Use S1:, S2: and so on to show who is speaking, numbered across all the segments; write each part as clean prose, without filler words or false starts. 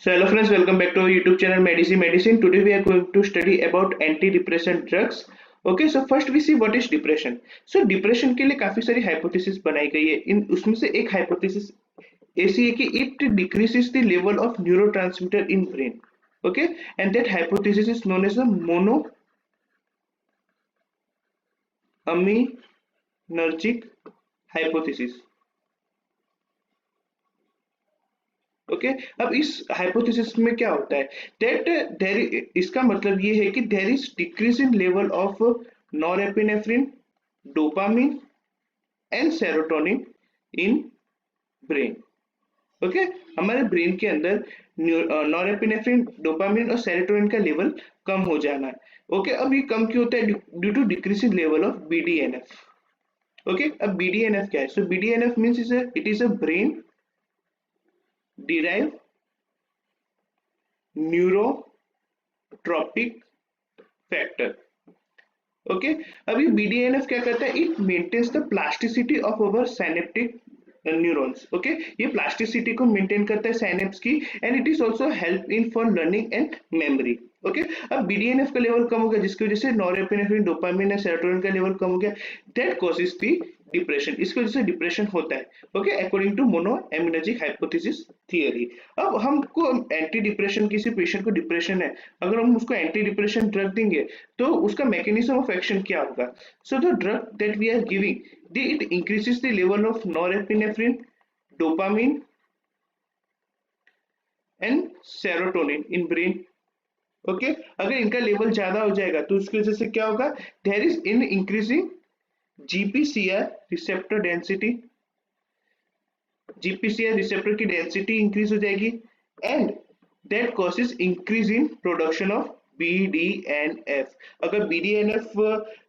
S1: So hello friends, welcome back to our YouTube channel Medicine. Today we are going to study about antidepressant drugs. Okay, so first we see what is depression. So depression के लिए काफी सारी hypothesis बनाई गई है. इन उसमें से एक hypothesis ऐसी है कि it decreases the level of neurotransmitter in brain. Okay, and that hypothesis is known as the monoaminergic hypothesis. Okay अब इस हाइपोथेसिस में क्या होता है दैट देयर इसका मतलब ये है कि there is decrease in level of norepinephrine dopamine and serotonin in brain okay हमारे ब्रेन के अंदर नॉरएपिनेफ्रिन डोपामिन और सेरोटोनिन का लेवल कम हो जाना है ओके अब ये कम क्यों होता है due to decrease in level of BDNF okay अब बीडीएनएफ क्या है so BDNF means it is a brain derived neurotropic factor okay अभी BDNF क्या करता है it maintains the plasticity of our synaptic neurons okay ये प्लास्टिसिटी को maintain करता है साइनेप्स की and it is also help in for learning and memory okay अब BDNF का लेवल कम हो गया जिसकी वजह से नॉरएपिनेफ्रिन डोपामिन और सेरोटोनिन का लेवल कम हो गया दैट कॉजेस द डिप्रेशन इसकी वजह से डिप्रेशन होता है okay according to monoaminergic hypothesis theory अब हमको एंटी डिप्रेशन किसी पेशेंट को डिप्रेशन है अगर हम उसको एंटी डिप्रेशन ड्रग देंगे तो उसका मैकेनिज्म ऑफ एक्शन क्या होगा so the drug that we are giving it increases the level of norepinephrine dopamine and serotonin in brain okay अगर इनका लेवल ज्यादा हो जाएगा तो उसकी वजह से क्या होगा there is in increasing GPCR receptor density GPCR receptor की डेंसिटी इंक्रीज हो जाएगी and that causes increase in production of BDNF अगर BDNF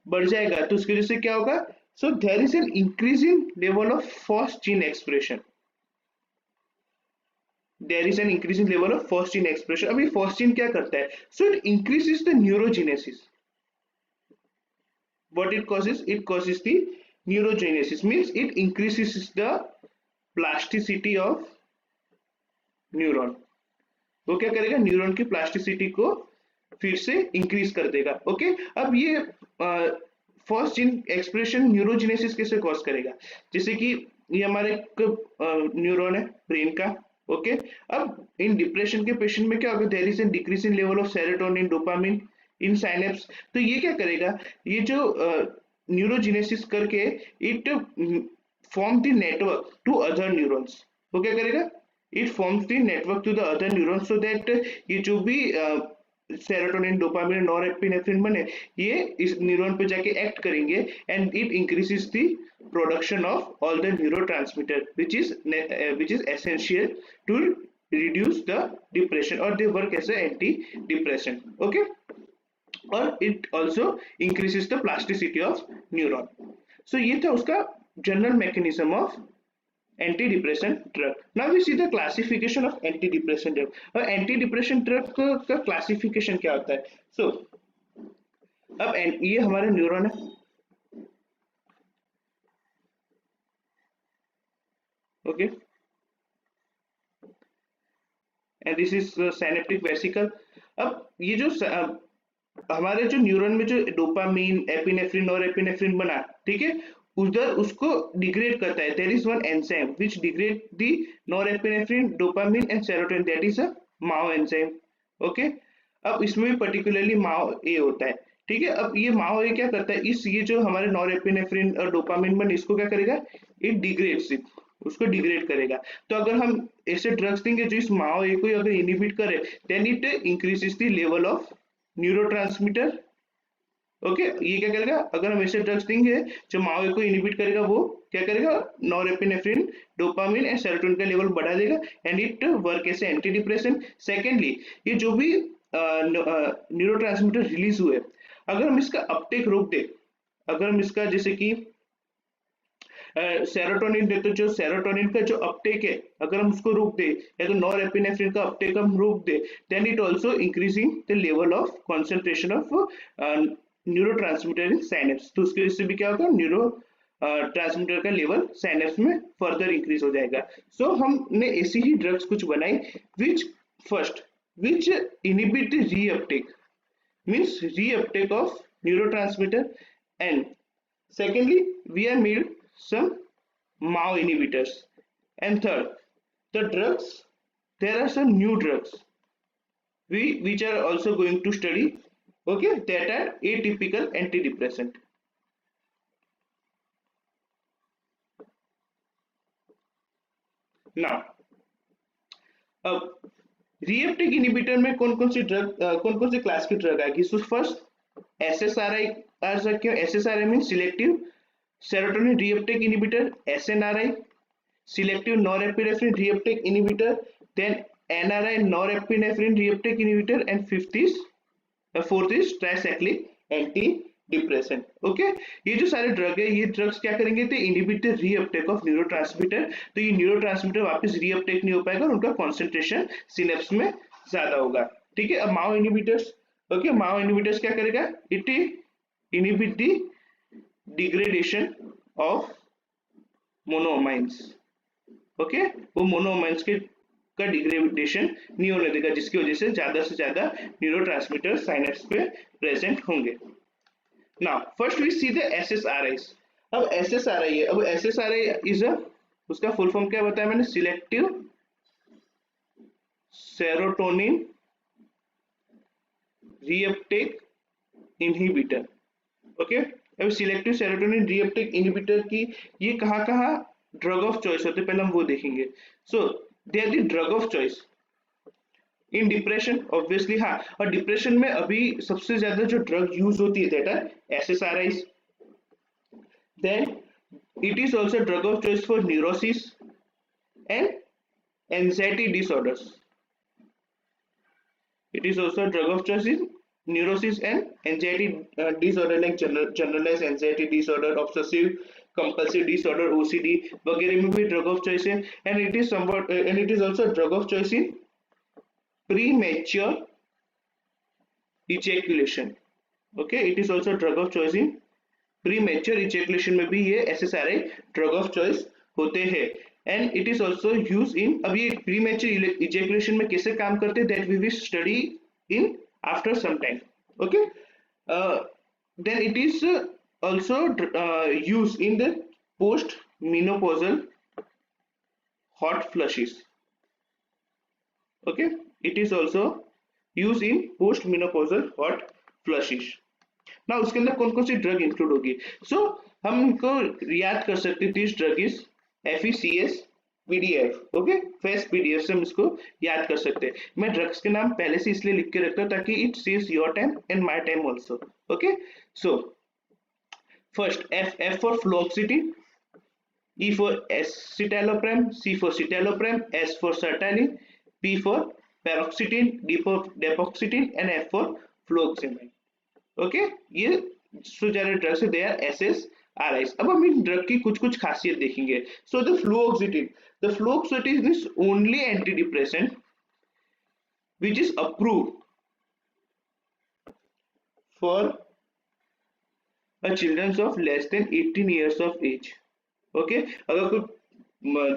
S1: बढ़ जाएगा तो उसकी वजह से क्या होगा so there is an increase in level of first gene expression there is an increase in level of first gene expression अभी first gene क्या करता है so it increases the neurogenesis what it causes the neurogenesis means it increases the plasticity of neuron वो क्या करेगा neuron की plasticity को फिर से इंक्रीज कर देगा ओके अब ये फर्स्ट जीन एक्सप्रेशन न्यूरोजेनेसिस कैसे कॉज करेगा जैसे कि ये हमारे न्यूरॉन है ब्रेन का ओके अब इन डिप्रेशन के पेशेंट में क्या होगा there is an decrease in level of serotonin dopamine in synapse तो ये क्या करेगा ये जो न्यूरोजेनेसिस करके it form the network to other neurons वो क्या करेगा it forms the network to the other neurons so that ये जो भी सेरोटोनिन डोपामिन नॉरएपिनेफ्रिन बने ये इस न्यूरॉन पे जाके एक्ट करेंगे and it increases the production of all the neurotransmitter which is essential to reduce the depression or they work as an anti-depressant okay or it also increases the plasticity of neuron so ये था उसका general mechanism of antidepressant drug now we see the classification of antidepressant drug और antidepressant drug का classification क्या होता है so अब ये हमारा न्यूरॉन है okay and this is synaptic vesicle अब ये जो हमारे जो न्यूरॉन में जो डोपामिन एपिनेफ्रिन और एपिनेफ्रिन बना ठीक है उधर उसको डिग्रेड करता है there is one enzyme which degrade the norepinephrine dopamine and serotonin that is a MAO enzyme okay अब इसमें भी पर्टिकुलरली माओ ए होता है ठीक है अब ये माओ ए क्या करता है इस ये जो हमारे नॉरएपिनेफ्रिन और डोपामिन बने इसको क्या करेगा इट डिग्रेड्स इट उसको डिग्रेड करेगा तो अगर हम ऐसे ड्रग्स देंगे जो इस माओ ए को अगर इनहिबिट करे then it increases the level of neurotransmitter okay ये क्या करेगा अगर हम ऐसे ड्रग्स देंगे जो माओ ए को इनहिबिट करेगा वो क्या करेगा नॉरएपिनेफ्रिन डोपामिन एंड सेरोटोनिन का लेवल बढ़ा देगा and it work as anti depressant secondly ये जो भी न्यूरोट्रांसमीटर रिलीज हुए अगर हम इसका अपटेक रोक दे अगर हम इसका जैसे कि सेरोटोनिन दे तो जो सेरोटोनिन का जो अपटेक है अगर हम उसको रोक दे या तो नॉरएपिनेफ्रिन का अपटेक हम रोक दे then it also increasing the level of concentration of neurotransmitter in synapse तो उसके वजह से भी क्या होगा न्यूरो ट्रांसमीटर का लेवल साइनेप्स में फर्दर इंक्रीज हो जाएगा सो हमने ऐसी ही ड्रग्स कुछ बनाई विच first, which inhibit the reuptake, means reuptake of neurotransmitter, and secondly, we have made some MAO inhibitors, and third, the drugs, there are some new drugs which are also going to study, okay, that are atypical antidepressant. Now, अब रीएप्टेक inhibitor में कौन कौन सी drug, कौन कौन सी class की drug आएगी? So first SSRI आ सकते हो, SSRI mean selective serotonin reuptake inhibitor, SNRI selective norepinephrine reuptake inhibitor, then NRI norepinephrine reuptake inhibitor, and fourth is tricyclic antidepressant. Okay, ये जो सारे ड्रग है, ये ड्रग्स क्या करेंगे? तो inhibit the reuptake of neurotransmitter. तो ये न्यूरोट्रांसमीटर वापस रीअपटेक नहीं हो पाएगा और उनका कॉन्सेंट्रेशन सिनेप्स में ज्यादा होगा. ठीक है, अब MAO inhibitors. Okay, MAO inhibitors क्या करेगा? It inhibit the degradation of monoamines. Okay, वो मोनोमाइन्स के का डिग्रेडेशन नहीं होने देगा, जिसकी वजह से ज्यादा न्यूरोट्रांसमीटर साइनेप्स पे प्रेजेंट होंगे. Now, first we see the SSRIs. अब SSRI है, अब SSRI is a, उसका फुल फॉर्म क्या बताया मैंने? Selective serotonin reuptake inhibitor. Okay, अब सिलेक्टिव सेरोटोनिन रीअपटेक इनहिबिटर की ये कहाँ ड्रग ऑफ चॉइस होते हैं, पहले हम वो देखेंगे. So they are the drug of choice in depression, obviously. हाँ, और डिप्रेशन में अभी सबसे ज्यादा जो ड्रग यूज होती है that are SSRIs. Then it is also drug of choice for neurosis and anxiety disorders. It is also drug of choice in neurosis and anxiety disorder like generalized anxiety disorder, obsessive compulsive disorder, OCD वगैरह में भी drug of choice है. And it is somewhat, and it is also drug of choice in premature ejaculation. Okay, it is also drug of choice in premature ejaculation में भी ये SSRI drug of choice होते हैं. and it is also used in, अब ये premature ejaculation में कैसे काम करते हैं that we will study in after some time. Okay, then it is also used in the post menopausal hot flushes. Okay, it is also used in post menopausal hot flushes. now उसके अंदर कौन कौन सी drug include होगी? सो हम इनको याद कर सकते हैं. This drug is FECS PDF. Okay, face PDF से हम इसको याद कर सकते हैं. मैं ड्रग्स के नाम पहले से इसलिए लिख के रखता हूँ ताकि it saves your time and my time also. Okay, so first F for fluoxetine, E for escitalopram, C for citalopram, S for sertraline, P for paroxetine, D for depoxetine, and F for fluoxamine. Okay, ये सारे drugs है, they are SSRIs. अब हम इन drug की कुछ कुछ खासियत देखेंगे. So the fluoxetine is only antidepressant which is approved for a children of less than 18 years of age. Okay, अगर कोई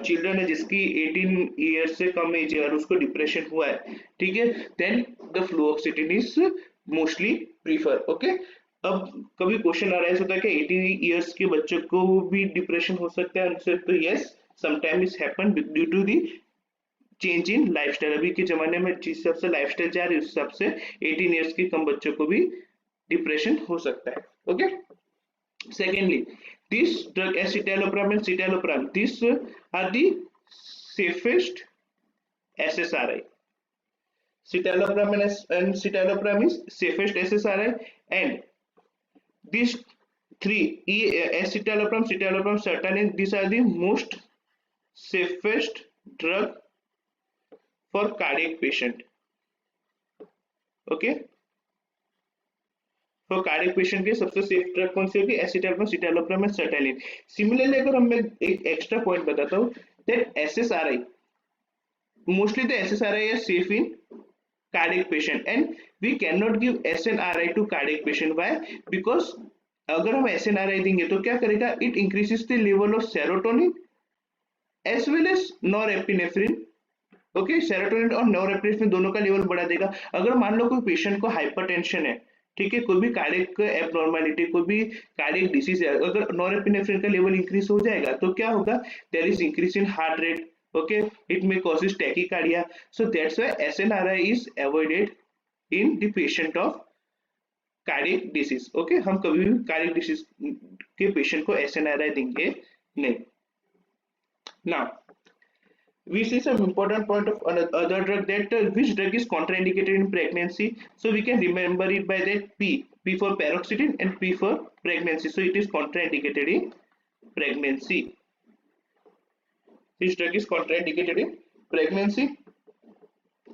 S1: चिल्ड्रन है जिसकी 18 ईयर्स से कम एज है और उसको डिप्रेशन हुआ है, ठीक है, then the fluoxetine is mostly prefer. Okay, अब कभी क्वेश्चन आ रहा है होता है कि 18 ईयर्स के बच्चों को भी डिप्रेशन हो सकता है उनसे? तो yes, sometime is happen due to the change in lifestyle. अभी के जमाने में जिस हिसाब से लाइफस्टाइल जा रही है उस हिसाब से 18 ईयर्स के कम बच्चों को भी डिप्रेशन हो सकता है. Okay, secondly, this drug escitalopram and citalopram, these are the safest SSRI. Citalopram and citalopram is safest SSRI, and these three, escitalopram, citalopram, sertraline, these are the most safest drug for cardiac patient. Okay, for cardiac patient के सबसे safe drug कौन सी होगी? एसिटालोप्रम, सिटालोप्रम and sertraline. Similarly अगर मैं एक extra point बताता हूँ that SSRI, mostly the SSRI are safe in cardiac patient and we can not give SNRI to cardiac patient. Why? Because अगर हम एसएनआरआई देंगे तो क्या करेगा? It increases the level of serotonin as well as norepinephrine okay, serotonin और norepinephrine दोनों का level बढ़ा देगा। अगर मान लो कोई पेशेंट को हाइपरटेंशन है, ठीक है, कोई भी कार्डियक एबनॉर्मेलिटी, कोई भी कार्डियक डिसीज है, अगर नॉरएपिनेफ्रिन का लेवल इंक्रीज हो जाएगा तो क्या होगा, there is increase in heart rate, okay, it may causes tachycardia, so that's why SNRI is avoided in the patient of cardiac disease. Okay, हम कभी भी cardiac disease के patient को SNRI देंगे नहीं। Now we see some important point of other drug, that which drug is contraindicated in pregnancy, so we can remember it by that P for paroxetine and P for pregnancy, so it is contraindicated in pregnancy. This drug is contraindicated in pregnancy.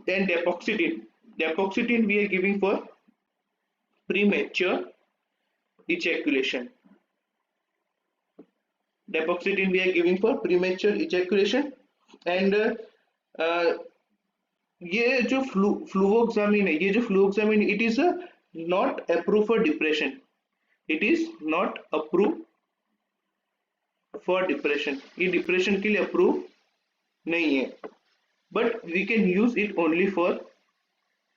S1: Then depoxetine we are giving for premature ejaculation. Depoxetine we are giving for premature ejaculation. And ये जो फ्लूवोक्सामिन है, ये जो फ्लूवोक्सामिन, it is not approved for depression. It is not approved for depression. ये depression के लिए approve नहीं है, but we can use it only for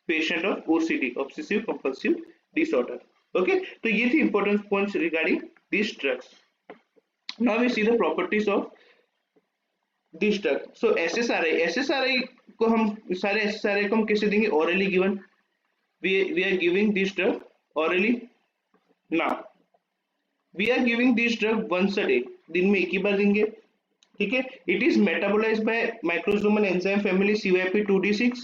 S1: patient of OCD, obsessive compulsive disorder. Okay, तो ये थी important points regarding this drugs. Now we see the properties of this drug. So SSRI को हम सारे SSRI को हम कैसे देंगे, orally given, we are giving this drug orally. Now we are giving this drug once a day, दिन में एक ही बार देंगे, ठीक है। It is metabolised by microsomal enzyme family CYP2D6,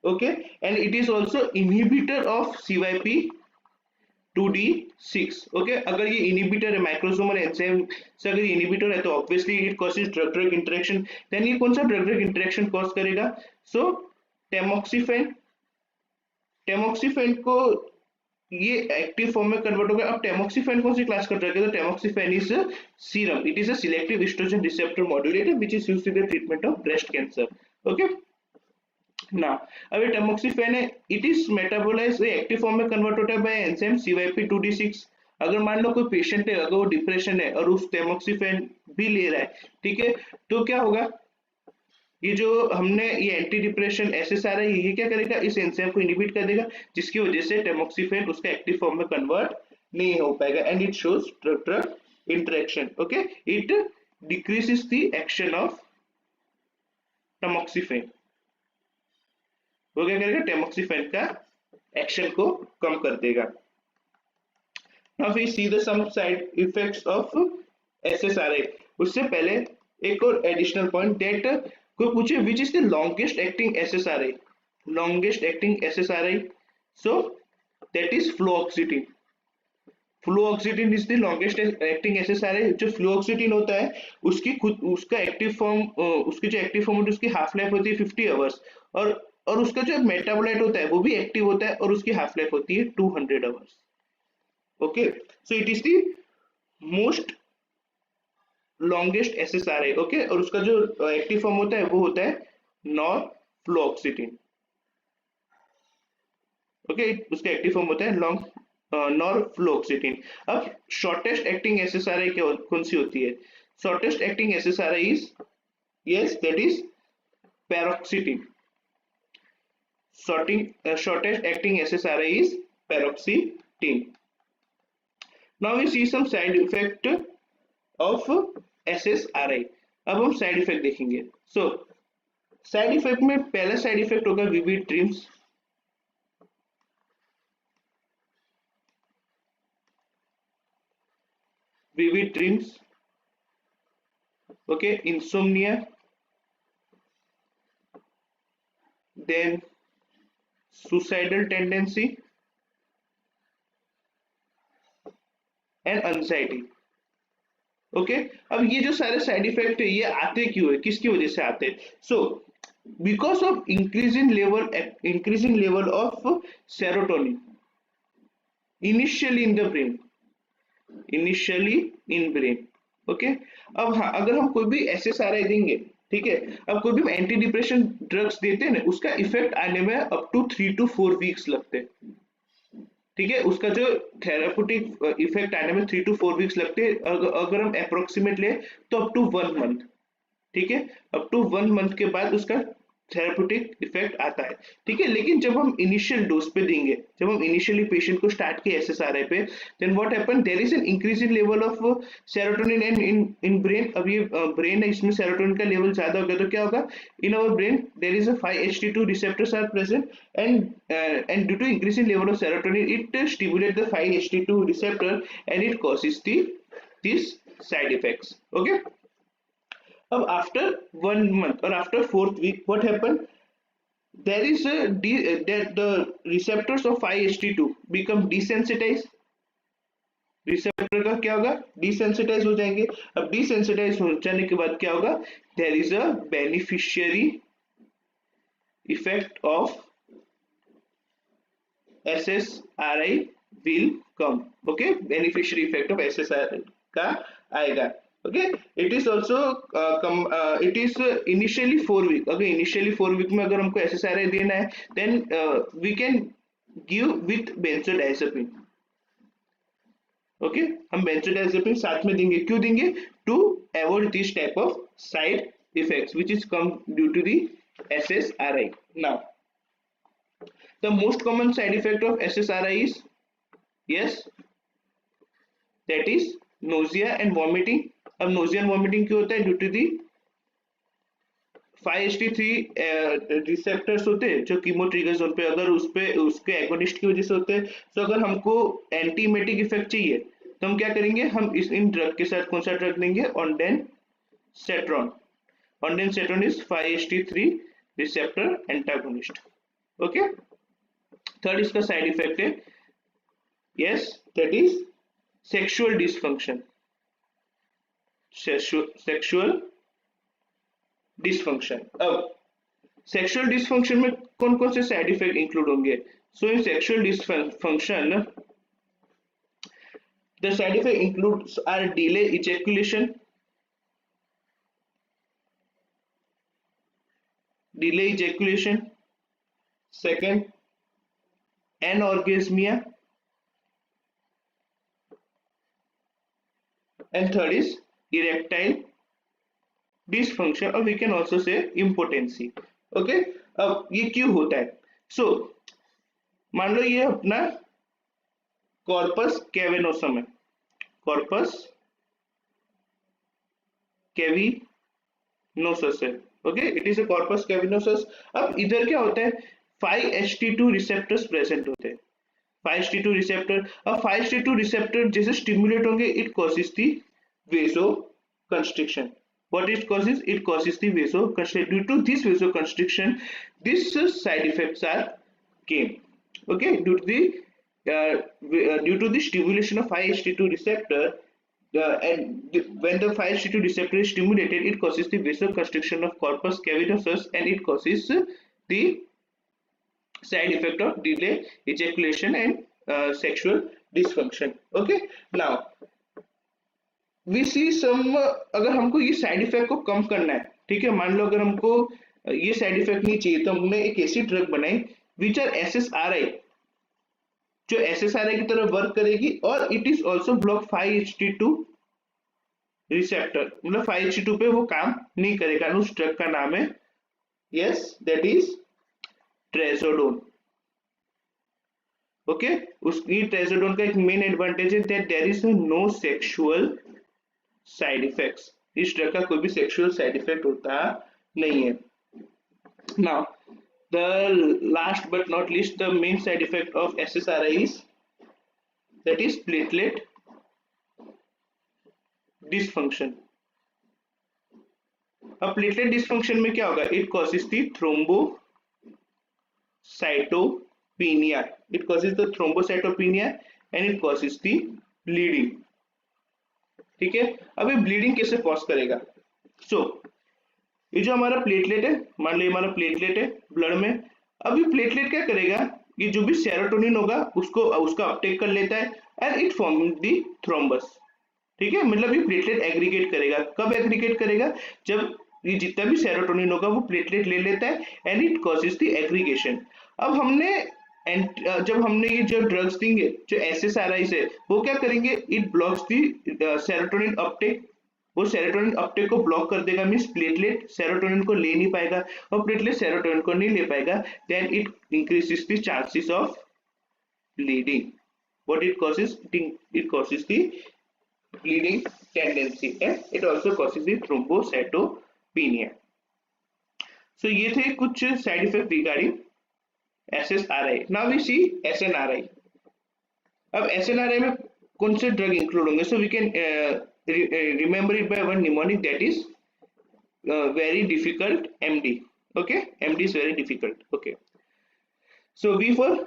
S1: okay, and it is also inhibitor of CYP2D6, okay. अगर ये inhibitor है, माइक्रोसोमल एंजाइम से अगर ये इनहिबिटर है तो obviously it causes drug drug interaction. Then ये कौन सा ड्रग ड्रग इंटरेक्शन कॉज करेगा, सो टेमोक्सिफेन को ये एक्टिव फॉर्म में कन्वर्ट होगा। अब टेमोक्सिफेन कौन सी क्लास का ड्रग है, तो tamoxifen is serum, it is a selective oestrogen receptor modulator which is used in the treatment of breast cancer, okay. ना अब ये टेमोक्सिफेन है, it is metabolised, active form में कन्वर्ट होता है बाय एंजाइम CYP2D6। अगर मान लो कोई पेशेंट है, अगर वो डिप्रेशन है और उस टेमोक्सिफेन भी ले रहा है, ठीक है, तो क्या होगा, ये जो हमने ये एंटी डिप्रेशन SSRI ये क्या करेगा, इस एंजाइम को इनहिबिट कर देगा, जिसकी वजह से टेमोक्सिफेन उसका एक्टिव फॉर्म में कन्वर्ट नहीं हो पाएगा, and it shows drug drug interaction, okay. It decreases the action of टेमोक्सिफेन, वो क्या करेगा, टेमोक्सिफेन का एक्शन को कम कर देगा। Now we see the some side effects of SSRI। उससे पहले एक और एडिशनल पॉइंट, दैट कोई पूछे which is the longest acting SSRI, longest acting SSRI, so that is fluoxetine. Fluoxetine is the longest acting SSRI। जो फ्लोक्सिटिन होता है उसकी खुद उसका एक्टिव फॉर्म, उसकी जो एक्टिव फॉर्म होती है उसकी हाफ लाइफ होती है 50 आवर्स, और उसका जो मेटाबोलाइट होता है वो भी एक्टिव होता है और उसकी हाफ लाइफ होती है 200 hours, okay. So it is the most longest SSRI, okay. और उसका जो एक्टिव फॉर्म होता है वो होता है नॉरफ्लोक्सिटिन, ओके, उसका एक्टिव फॉर्म होता है नॉरफ्लोक्सिटिन। अब शॉर्टेस्ट एक्टिंग SSRI कौन सी होती है, shortest acting SSRI is, yes, that is पैरोक्सिटिन। Shortest acting SSRI is paroxetine. Now we see some side effect of SSRI. अब हम साइड इफेक्ट देखेंगे। सो साइड इफेक्ट में पहला साइड इफेक्ट होगा vivid dreams, okay, insomnia, then suicidal tendency and anxiety, okay. अब ये जो सारे साइड इफेक्ट है ये आते क्यों है, किसकी वजह से आते हैं, so because of increasing level of serotonin initially in brain, okay. अब हाँ, अगर हम कोई भी SSRI देंगे, ठीक है, अब कोई भी एंटी डिप्रेशन ड्रग्स देते हैं ना, उसका इफेक्ट आने में अप टू 3 to 4 वीक्स लगते हैं, ठीक है, उसका जो थेराप्यूटिक इफेक्ट आने में 3 to 4 वीक्स लगते हैं। अगर हम अप्रोक्सीमेट ले तो अप टू 1 मंथ, ठीक है, अप टू 1 मंथ के बाद उसका थेराप्यूटिक इफेक्ट आता है, ठीक है। लेकिन जब हम इनिशियल डोज पे देंगे, जब हम इनिशियली पेशेंट को स्टार्ट किए एसएसआरआई पे, then what happen, there is an increase in level of serotonin and in brain. अब ये ब्रेन है, इसमें सेरोटोनिन का लेवल ज्यादा हो गया तो क्या होगा, in our brain there is a 5-HT2 receptors are present, and due to increase in level of serotonin it stimulate the 5-HT2 receptor and it causes these side effects, okay। अब after 1 month or after 4th week what happened, there is that the receptors of 5-HT2 become desensitized। Receptor का क्या होगा, desensitise हो जाएंगे। अब desensitise हो जाने के बाद क्या होगा, there is a beneficiary effect of SSRI will come, okay, beneficiary effect of SSRI का आएगा, okay। it is also it is initially 4 week, अगर initially 4 week में अगर हमको SSRI देना है then we can give with benzodiazepine, okay। हम benzodiazepine साथ में देंगे, क्यों देंगे, to avoid this type of side effects which is come due to the SSRI। now the most common side effect of SSRI is, yes, that is nausea and vomiting। अब nausea and vomiting क्यों होता है, due to the 5-HT3 receptors होते हैं जो chemo trigger zone पे, अगर उस पे उसके एगोनिस्ट की वजह से होते हैं, तो अगर हमको एंटीमेटिक इफेक्ट चाहिए तो हम क्या करेंगे, हम इन ड्रग के साथ कौन सा ड्रग देंगे, ondansetron. Ondansetron is 5-HT3 receptor antagonist, okay. Third इसका साइड इफेक्ट है, yes, that is sexual dysfunction. Sexual dysfunction. अब सेक्सुअल डिसफंक्शन में कौन कौन से साइड इफेक्ट इंक्लूड होंगे, so in sexual dysfunction the side effect includes are delay ejaculation, second anorgasmia, and third is erectile dysfunction, or we can also say impotency, okay। अब ये क्यों होता है, सो मान लो ये अपना कॉर्पस कैवेनोसम है, कॉर्पस कैविनोसस है, okay, it is a corpus cavernosus. अब इधर क्या होता है, 5-HT2 रिसेप्टर्स प्रेजेंट होते हैं, 5-HT2 रिसेप्टर। अब 5-HT2 रिसेप्टर जैसे स्टिमुलेट होंगे, it causes the vasoconstriction। what it causes, it causes the vasoconstriction। due to this vasoconstriction these side effects are came, okay, due to the stimulation of 5-HT2 receptor, when the 5-HT2 receptor is stimulated, it causes the vasoconstriction of corpus cavernosus and it causes the side effect of delay ejaculation and sexual dysfunction, okay। now we see some अगर हमको ये side effect को कम करना है, ठीक है, मान लो अगर हमको ये साइड इफेक्ट नहीं चाहिए तो हमने एक ऐसी ड्रग बनाई विच आर SSRI, जो SSRI की तरह वर्क करेगी, और it is also block 5-HT2 receptor, मतलब 5-HT2 पे वो काम नहीं करेगा। उस ड्रग का नाम है, yes, that is trazodone, okay. उसकी ट्रेजोडोन का एक मेन एडवांटेज है that there is no sexual side effects, इस ड्रग का कोई भी सेक्सुअल साइड इफेक्ट होता नहीं है। Now the last but not least the main side effect of SSRI is that is platelet dysfunction। अब प्लेटलेट डिसफंक्शन में क्या होगा, it causes the thrombocytopenia, it causes the thrombocytopenia and it causes the bleeding, ठीक है। अब ये bleeding कैसे cause करेगा, सो ये जो हमारा प्लेटलेट है, मान लो हमारा प्लेटलेट है ब्लड में, अब ये प्लेटलेट क्या करेगा, ये जो भी सेरोटोनिन होगा उसका अपटेक कर लेता है and it form the thrombus, ठीक है। मतलब ये प्लेटलेट एग्रीगेट करेगा, कब एग्रीगेट करेगा, जब ये जितना भी सेरोटोनिन होगा वो प्लेटलेट ले लेता है and it causes the aggregation. अब जब हमने ये जो ड्रग्स देंगे जो SSRI है, वो क्या करेंगे, it blocks the serotonin Uptake वो सेरोटोनिन अपटेक को ब्लॉक कर देगा, मीन्स प्लेटलेट सेरोटोनिन को ले नहीं पाएगा और प्लेटलेट सेरोटोनिन को नहीं ले पाएगा, then it increases the chances of bleeding. What it causes? It causes the bleeding tendency and it also causes the thrombocytopenia. So ये थे कुछ side effect regarding SSRI. Now we see SNRI. अब SNRI में कौन से drug include होंगे? So we can remember it by one mnemonic, that is very difficult MD. Okay, MD is very difficult. Okay, so V for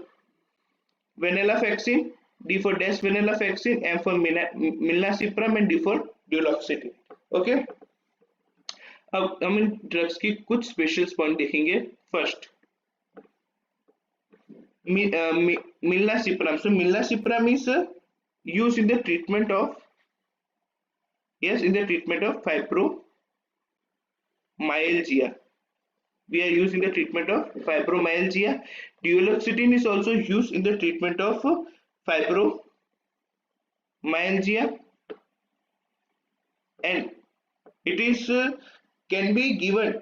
S1: venlafaxine, D for desvenlafaxine, M for milnacipram and D for duloxetine. Okay, अब हम इन drugs की कुछ special point देखेंगे. First milnacipram. So milnacipram is used in the treatment of fibromyalgia. We are using the treatment of fibromyalgia. Duloxetine is also used in the treatment of fibromyalgia, and it is can be given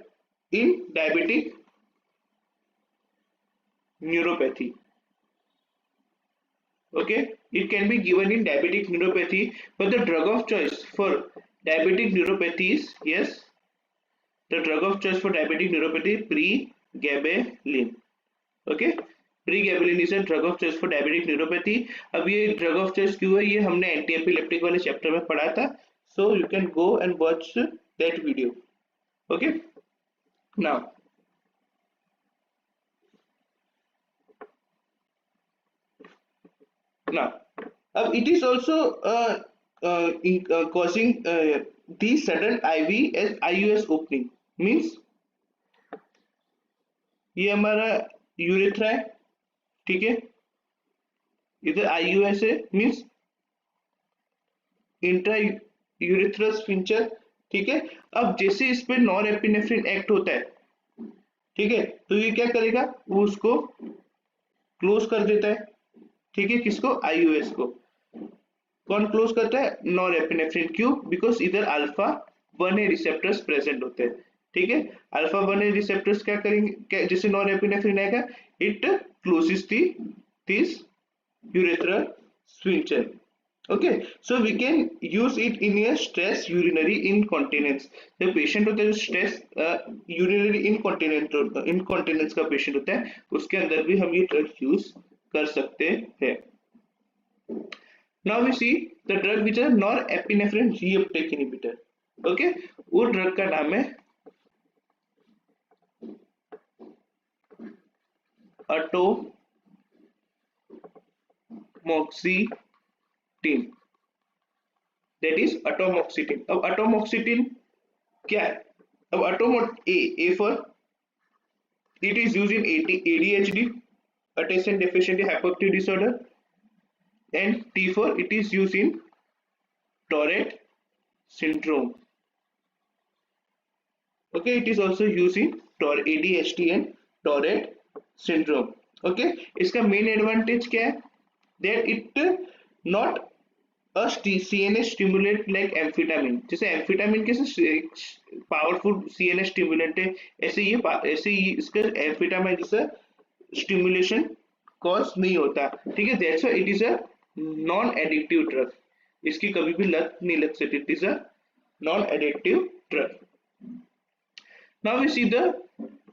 S1: in diabetic neuropathy. Okay, it can be given in diabetic neuropathy, but the drug of choice for diabetic neuropathy is, yes, the drug of choice for diabetic neuropathy pregabalin. Okay, pregabalin is a drug of choice for diabetic neuropathy. अब ये drug of choice क्यों है, ये हमने anti epileptic वाले chapter में पढ़ा था, so you can go and watch that video. Okay, now अब it is also causing the sudden IV as IUS opening. Means ये हमारा यूरेथ्रा है, ठीक है, इधर IUS है, मीन्स इंट्रा यूरेथ्रस स्फिंक्टर, ठीक है. अब जैसे इस पे नॉर एपिनेफ्रिन एक्ट होता है, ठीक है, तो ये क्या करेगा, वो उसको क्लोज कर देता है, ठीक है, किसको, IUS को. कौन क्लोज करता है, नॉर एपिनेफ्रिन. क्यों, बिकॉज इधर अल्फा 1A रिसेप्टर्स प्रेजेंट होते हैं, ठीक है. अल्फा 1A रिसेप्टर्स क्या करेंगे, जैसे नॉन एपिनेफ्रिन आएगा, it closes this urethral sphincter. Okay, so we can use it in a stress urinary incontinence. जब पेशेंट होता है, स्ट्रेस यूरिनरी इनकॉन्टिनेंस का पेशेंट होता है, उसके अंदर भी हम ये ड्रग यूज कर सकते हैं. Now we see the drug which are norepinephrine reuptake inhibitor. Okay, वो ड्रग का नाम है atomoxetine, that is atomoxetine. अब atomoxetine क्या है, अब A for it is used in ADHD, attention deficit hyperactivity disorder, and T for it is used in Tourette syndrome. Okay, it is also used in ADHD and Tourette syndrome. Okay, इसका main advantage क्या है, that it not a CNS stimulant like amphetamine. जैसे amphetamine कैसे powerful CNS stimulant है, ऐसे ये इसका amphetamine जैसा स्टिमुलेशन कॉज नहीं होता, ठीक है. That's why it is a non addictive drug. इसकी कभी भी लत नहीं लग सकती. It is a non addictive drug. Now we see the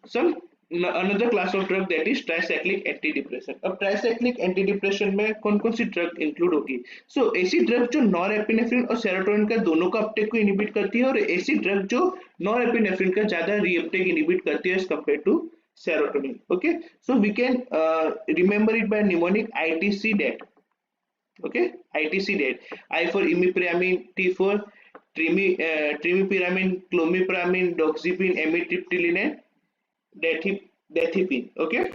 S1: some another class of drug, that is tricyclic antidepressant. अब ट्राइसाइक्लिक एंटीडिप्रेशन में कौन कौन सी ड्रग इंक्लूड होगी. सो ऐसी ड्रग जो नॉरएपिनेफ्रिन और सेरोटोनिन का दोनों का अपटेक को इनहिबिट करती है, और ऐसी ड्रग जो नॉरएपिनेफ्रिन का ज्यादा रीअपटेक इनहिबिट करती है as compare to serotonin. Okay, so we can remember it by mnemonic ITC-DAT. Okay, ITC-DAT. I for imipramine, T for trimipramine, clomipramine, doxepin, amitriptyline and dathepin. Okay,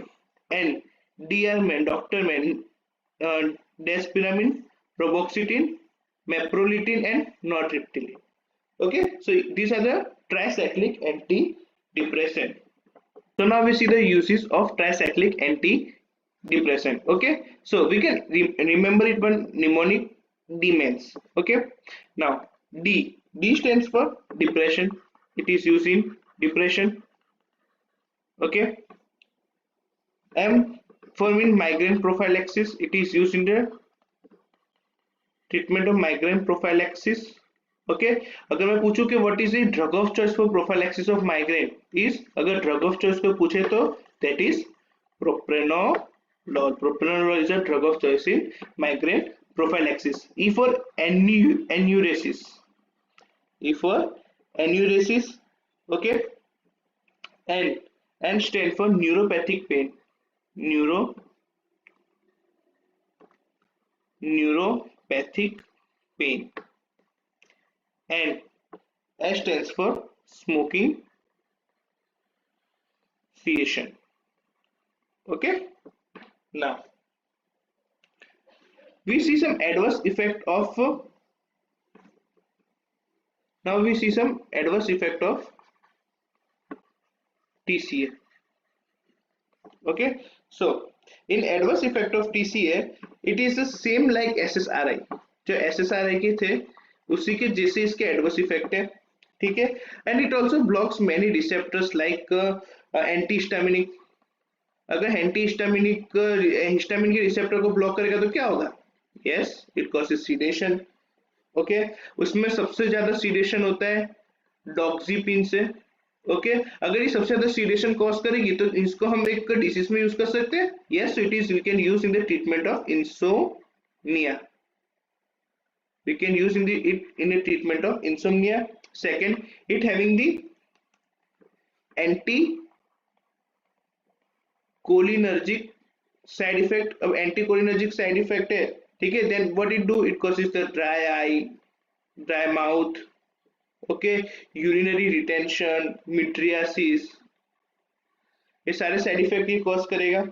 S1: and DR man, Dr. man, desipramine, roboxetine, meprolitine and nortriptyline. Okay, so these are the tricyclic antidepressant. So now we see the uses of tricyclic antidepressant. Okay, so we can remember it one mnemonic D-mens. Okay, now D, D stands for depression. It is used in depression. Okay. M for mean migraine prophylaxis. It is used in the treatment of migraine prophylaxis. Okay अगर मैं पूछूं कि what is the drug of choice for prophylaxis of migraine is, अगर drug of choice को पूछे तो that is propranolol. Propranolol is a drug of choice in migraine prophylaxis. E for enuresis. E for enuresis. Okay. And stand for neuropathic pain. Neuropathic pain. And S stands for smoking cessation. Okay. Now we see some adverse effect of TCA. Okay, so in adverse effect of TCA it is the same like SSRI. जो SSRI के थे उसी के जैसे इसके adverse effect है, ठीक है. And it also blocks many receptors like antihistaminic. अगर एंटीहिस्टामिनिक हिस्टामिन के रिसेप्टर को ब्लॉक करेगा तो क्या होगा? Yes, it causes sedation. Okay, उसमें सबसे ज्यादा सीडेशन होता है डॉक्सीपिन से. ओके, अगर ये सबसे ज्यादा सीडेशन कॉज करेगी तो इसको हम एक डिसीज में यूज कर सकते हैं. Yes, it is we can use in the treatment of insomnia. We can use it in the treatment of insomnia. Second, it having the anticholinergic side effect. अब anticholinergic side effect है, ठीक है. Then what it do? It causes the dry eye, dry mouth, okay, urinary retention, mydriasis. ये सारे side effect ये cause करेगा,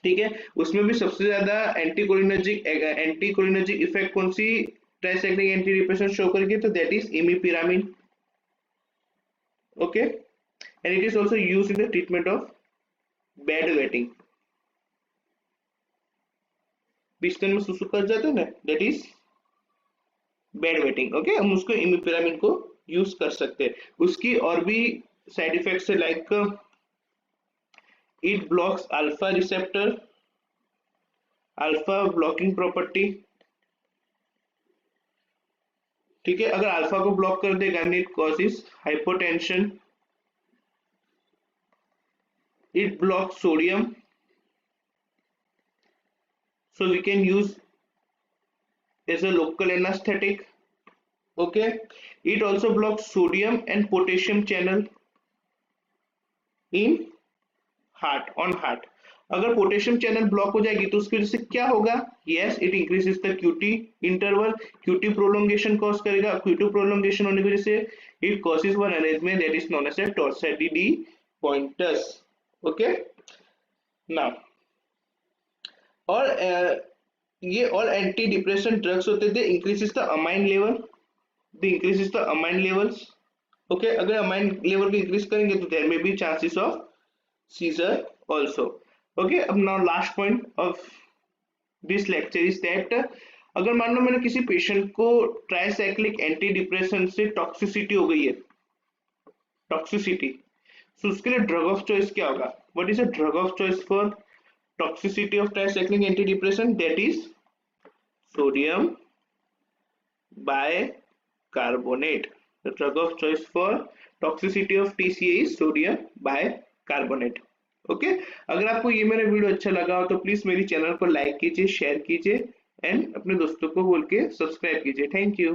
S1: ठीक है. उसमें भी सबसे ज्यादा एंटीकोलिनर्जिक इफेक्ट कौन सी ट्राइसाइक्लिक एंटी डिप्रेसेंट शो करेगी? तो that is imipramine. Okay, and it is also used in the treatment of bed wetting. बिस्तर में सुसु कर जाते हैं ना, that is bed wetting. Okay, हम उसको इमिपिरामिन को यूज कर सकते हैं. उसकी और भी साइड इफेक्ट्स है like it blocks alpha receptor, alpha blocking property. ठीक है, अगर अल्फा को ब्लॉक कर देगा it causes hypotension. It blocks sodium, so we can use as a local anesthetic. Okay, it also blocks sodium and potassium channel in heart on heart. अगर potassium channel block हो जाएगी तो उसकी वजह से क्या होगा? Yes, it increases the QT interval. QT prolongation cause करेगा. क्यूटी प्रोलोंगेशन होने की वजह से it causes one arrangement that is known as torsades de pointes. Okay, now और ये ऑल एंटी डिप्रेशन ड्रग्स होते थे. Increases the amine level, increases the amine levels. Okay, अगर अमाइन लेवल को इंक्रीज करेंगे तो there may be chances of seizure also. Okay, अब now last point of this lecture is that अगर मान लो मैंने किसी पेशेंट को ट्राइसाइक्लिक एंटी डिप्रेशन से टॉक्सिसिटी हो गई है, टॉक्सिसिटी, तो उसके लिए ड्रग ऑफ चॉइस क्या होगा? What is a drug of choice for toxicity of tricyclic anti depression? That is sodium bicarbonate. The drug of choice for toxicity of TCA is sodium bicarbonate. Okay, अगर आपको ये मेरा video अच्छा लगा हो तो प्लीज मेरी चैनल को लाइक कीजिए, शेयर कीजिए एंड अपने दोस्तों को बोल के सब्सक्राइब कीजिए. Thank you.